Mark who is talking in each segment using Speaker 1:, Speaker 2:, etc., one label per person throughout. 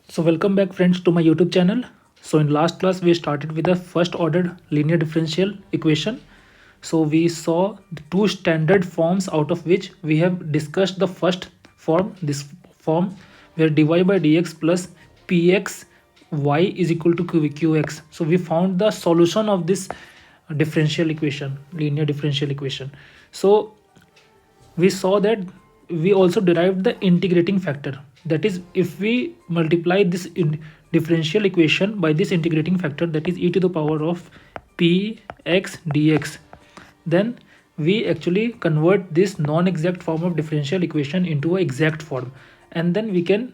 Speaker 1: So welcome back friends to my YouTube channel. So in last class we started with the first order linear differential equation. So we saw the two standard forms out of which we have discussed the first form, this form where dy by dx plus px y is equal to qx. So we found the solution of this differential equation, linear differential equation. So we saw that we also derived the integrating factor, that is if we multiply this differential equation by this integrating factor, that is e to the power of px dx, then we actually convert this non-exact form of differential equation into an exact form, and then we can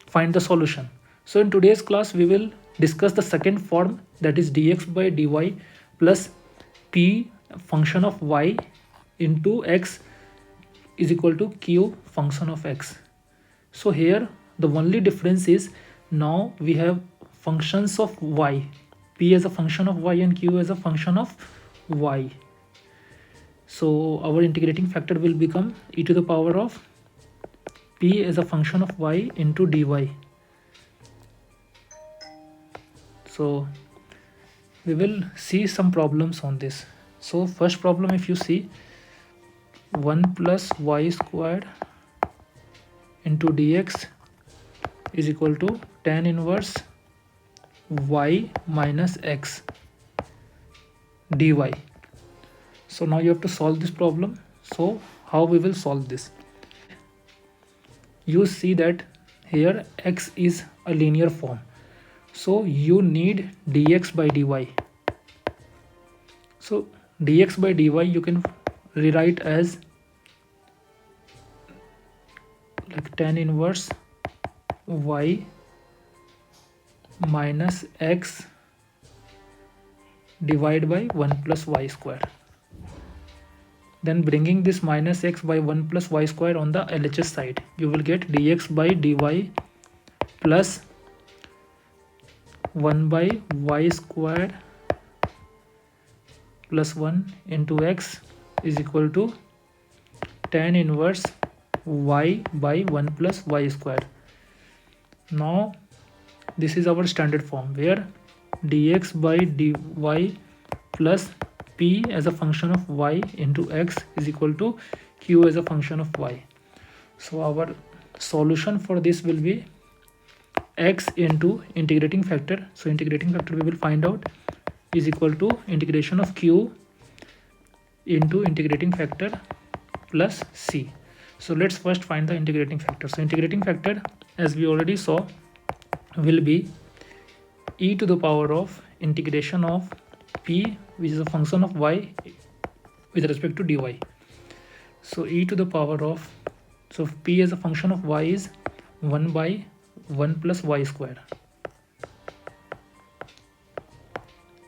Speaker 1: find the solution. So in today's class we will discuss the second form, that is dx by dy plus p function of y into x is equal to q function of x. So here the only difference is now we have functions of y, p as a function of y and q as a function of y. So our integrating factor will become e to the power of p as a function of y into dy. So we will see some problems on this. So first problem, if you see, 1 plus y squared into dx is equal to tan inverse y minus x dy. So now you have to solve this problem. So how we will solve this? You see that here x is a linear form, so you need dx by dy. So dx by dy you can rewrite as like tan inverse y minus x divided by 1 plus y square. Then bringing this minus x by 1 plus y square on the LHS side, you will get dx by dy plus 1 by y square plus 1 into x is equal to tan inverse y by 1 plus y square. Now this is our standard form where dx by dy plus p as a function of y into x is equal to q as a function of y. So our solution for this will be x into integrating factor. So integrating factor we will find out is equal to integration of q into integrating factor plus c. So let's first find the integrating factor. So integrating factor, as we already saw, will be e to the power of integration of p, which is a function of y with respect to dy. So e to the power of, so p as a function of y is 1 by 1 plus y square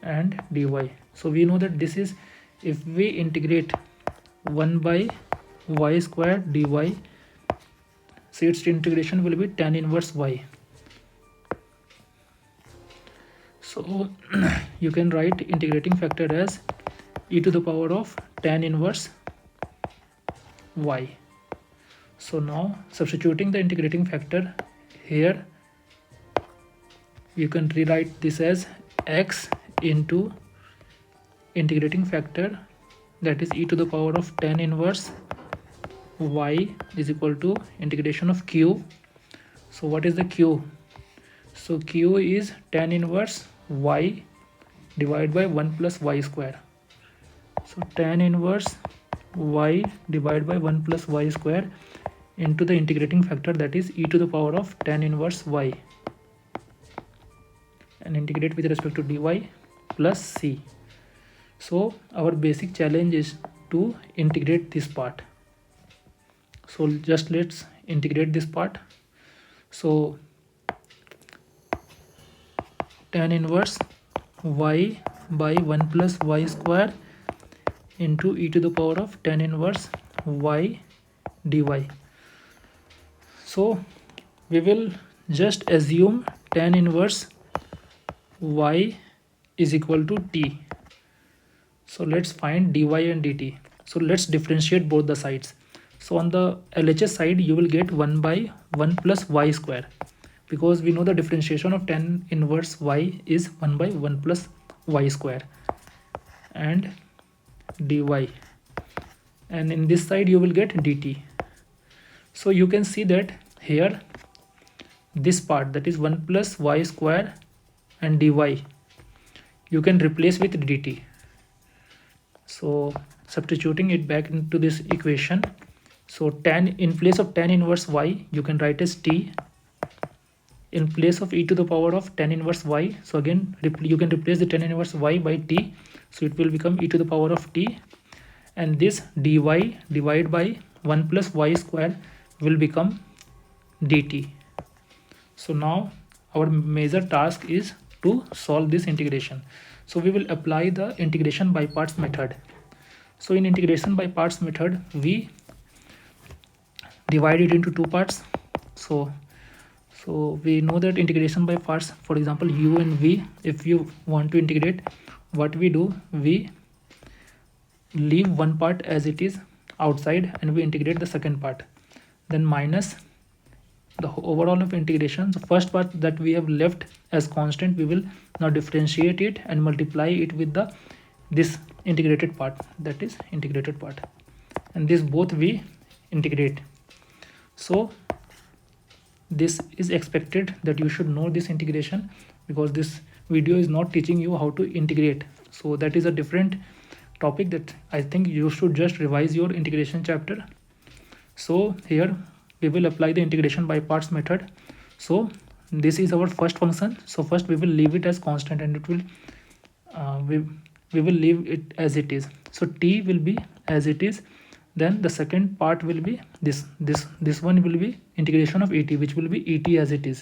Speaker 1: and dy. So we know that this is, if we integrate 1 by y square dy, so its integration will be tan inverse y. So you can write integrating factor as e to the power of tan inverse y. So now substituting the integrating factor here, you can rewrite this as x into integrating factor, that is e to the power of tan inverse y is equal to integration of q. So what is the q? So q is tan inverse y divided by 1 plus y square. So tan inverse y divided by 1 plus y square into the integrating factor, that is e to the power of tan inverse y, and integrate with respect to dy plus c. So our basic challenge is to integrate this part. So just let's integrate this part. So tan inverse y by 1 plus y square into e to the power of tan inverse y dy. So we will just assume tan inverse y is equal to t. So let's find dy and dt. So let's differentiate both the sides. So on the LHS side you will get 1 by 1 plus y square, because we know the differentiation of tan inverse y is 1 by 1 plus y square, and dy, and in this side you will get dt. So you can see that here this part, that is 1 plus y square and dy, you can replace with dt. So substituting it back into this equation, so tan, in place of tan inverse y you can write as t, in place of e to the power of tan inverse y, so again you can replace the tan inverse y by t, so it will become e to the power of t, and this dy divided by 1 plus y square will become dt. So now our major task is to solve this integration. So we will apply the integration by parts method. So in integration by parts method we divide it into two parts. So we know that integration by parts, for example u and v, if you want to integrate, what we do, we leave one part as it is outside and we integrate the second part, then minus the overall of integration. The first part that we have left as constant, we will now differentiate it and multiply it with the this integrated part, that is integrated part, and this both we integrate. So this is expected that you should know this integration, because this video is not teaching you how to integrate, so that is a different topic that I think you should just revise your integration chapter. So here we will apply the integration by parts method. So this is our first function, so first we will leave it as constant and it will we will leave it as it is, so t will be as it is, then the second part will be this one will be integration of et, which will be et as it is,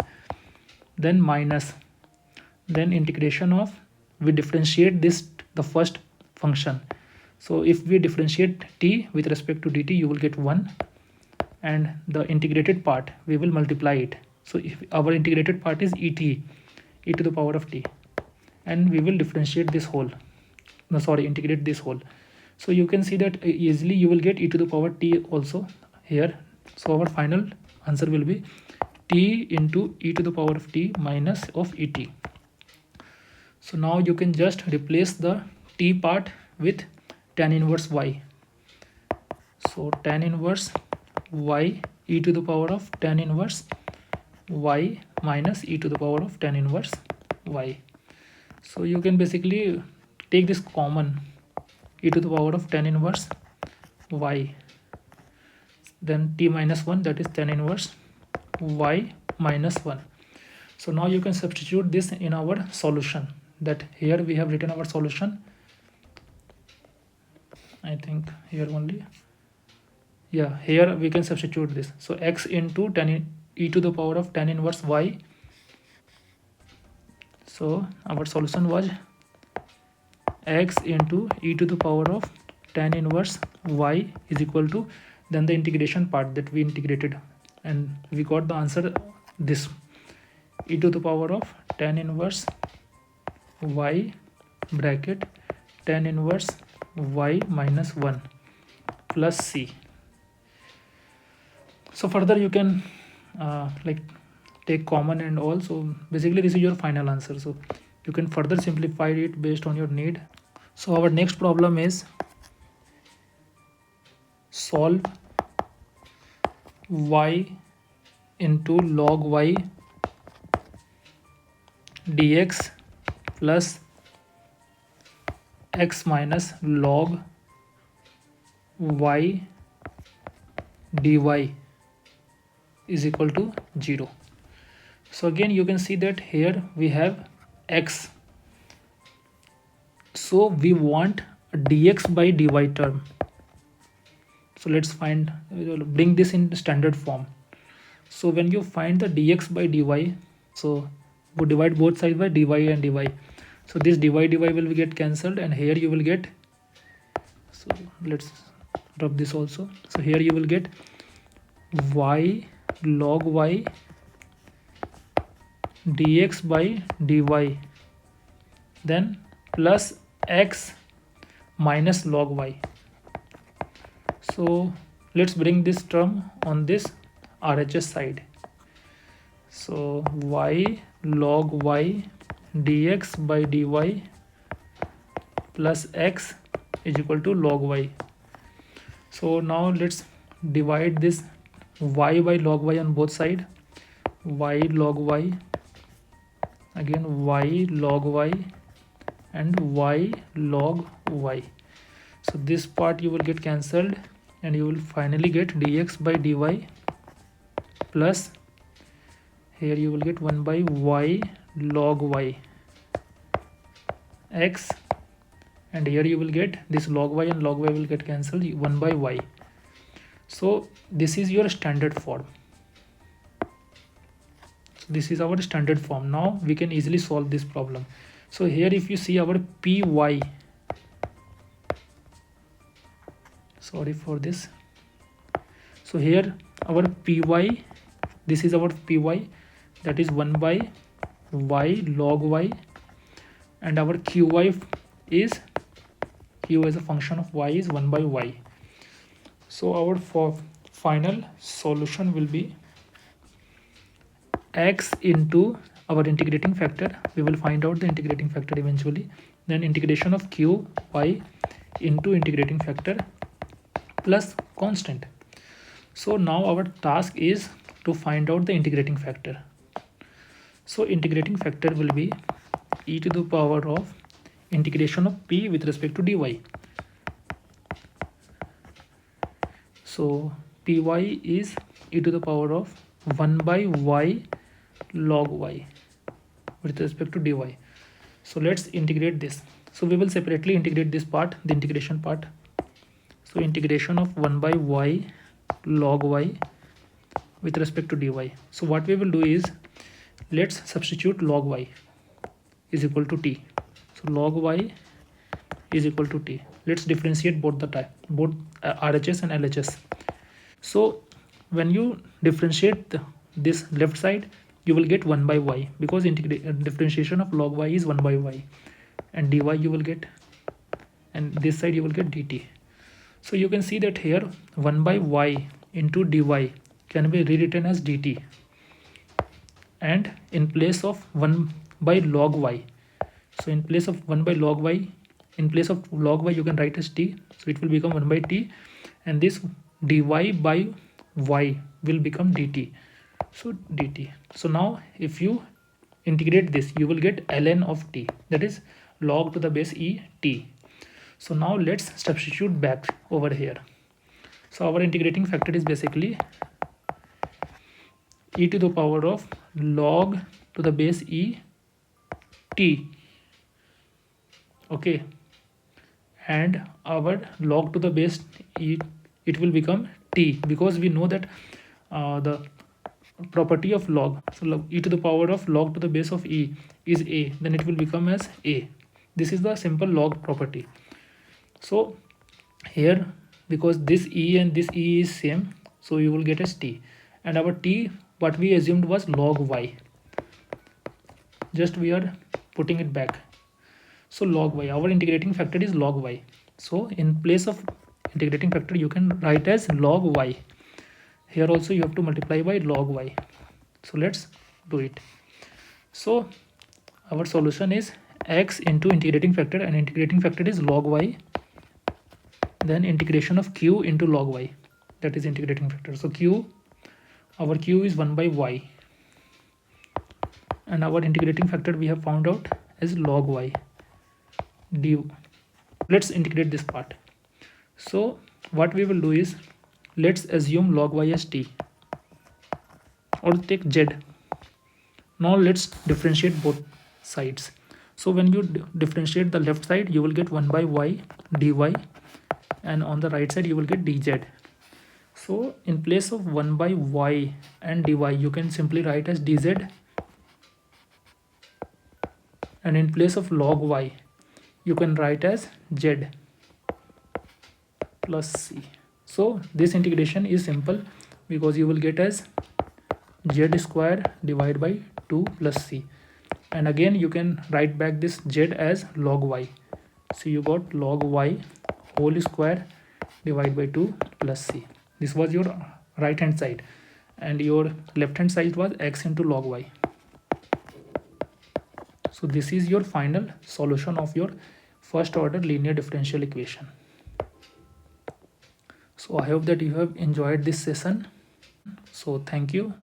Speaker 1: then minus, then integration of, we differentiate this, the first function. So if we differentiate t with respect to dt, you will get 1, and the integrated part we will multiply it. So if our integrated part is et, e to the power of t, and we will differentiate this whole, no sorry, integrate this whole. So you can see that easily you will get e to the power t also here. So our final answer will be t into e to the power of t minus of et. So now you can just replace the t part with tan inverse y. So tan inverse y e to the power of tan inverse y minus e to the power of tan inverse y. So you can basically take this common, e to the power of tan inverse y, then t minus 1, that is tan inverse y minus 1. So now you can substitute this in our solution, that here we have written our solution, I think here only, yeah, here we can substitute this. So x into tan e to the power of tan inverse y. So our solution was x into e to the power of tan inverse y is equal to, then the integration part that we integrated, and we got the answer, this e to the power of tan inverse y bracket tan inverse y minus 1 plus c. So further you can like take common and all. So basically this is your final answer, so you can further simplify it based on your need. So our next problem is solve y into log y dx plus x minus log y dy is equal to 0. So again you can see that here we have x, so we want dx by dy term. So let's find, bring this in standard form. So when you find the dx by dy, so we divide both sides by dy and dy. So this dy will get cancelled, and here you will get, so let's drop this also. So here you will get y log y dx by dy, then plus x minus log y. So let's bring this term on this RHS side. So y log y dx by dy plus x is equal to log y. So now let's divide this y by log y on both sides. Y log y, again y log y, and y log y. So this part you will get cancelled and you will finally get dx by dy plus, here you will get 1 by y log y x, and here you will get this log y and log y will get cancelled, 1 by y. So this is your standard form. This is our standard form. Now we can easily solve this problem. So here if you see our py, sorry for this, so here our py, this is our py, that is 1 by y log y, and our qy is, q as a function of y is 1 by y. So our final solution will be x into our integrating factor. We will find out the integrating factor eventually. Then integration of q y into integrating factor plus constant. So now our task is to find out the integrating factor. So integrating factor will be e to the power of integration of p with respect to dy. So py is e to the power of 1 by y log y with respect to dy. So let's integrate this. So we will separately integrate this part, the integration part. So integration of 1 by y log y with respect to dy. So what we will do is, let's substitute log y is equal to t. So log y is equal to t. Let's differentiate both the type, both RHS and LHS. So when you differentiate this left side, you will get 1 by y, because differentiation of log y is 1 by y, and dy you will get, and this side you will get dt. So you can see that here 1 by y into dy can be rewritten as dt, and in place of 1 by log y, so in place of 1 by log y, in place of log y you can write as t, so it will become 1 by t, and this dy by y will become dt. So dt. So now if you integrate this, you will get ln of t, that is log to the base e t. So now let's substitute back over here. So our integrating factor is basically e to the power of log to the base e t, okay, and our log to the base e, it will become t, because we know that the property of log, so e to the power of log to the base of e is a, then it will become as a. This is the simple log property. So here, because this e and this e is same, so you will get as t, and our t, what we assumed was log y, just we are putting it back. So log y, our integrating factor is log y. So in place of integrating factor you can write as log y. Here also you have to multiply by log y. So let's do it. So our solution is x into integrating factor, and integrating factor is log y, then integration of q into log y, that is integrating factor. So q, our q is 1 by y, and our integrating factor we have found out as log y du. Let's integrate this part. So what we will do is, let's assume log y as t, or take z. Now let's differentiate both sides. So when you differentiate the left side, you will get 1 by y dy, and on the right side you will get dz. So in place of 1 by y and dy, you can simply write as dz, and in place of log y you can write as z plus c. So this integration is simple, because you will get as z square divided by 2 plus c, and again you can write back this z as log y. So you got log y whole square divided by 2 plus c. This was your right hand side, and your left hand side was x into log y. So this is your final solution of your first order linear differential equation. So I hope that you have enjoyed this session. So thank you.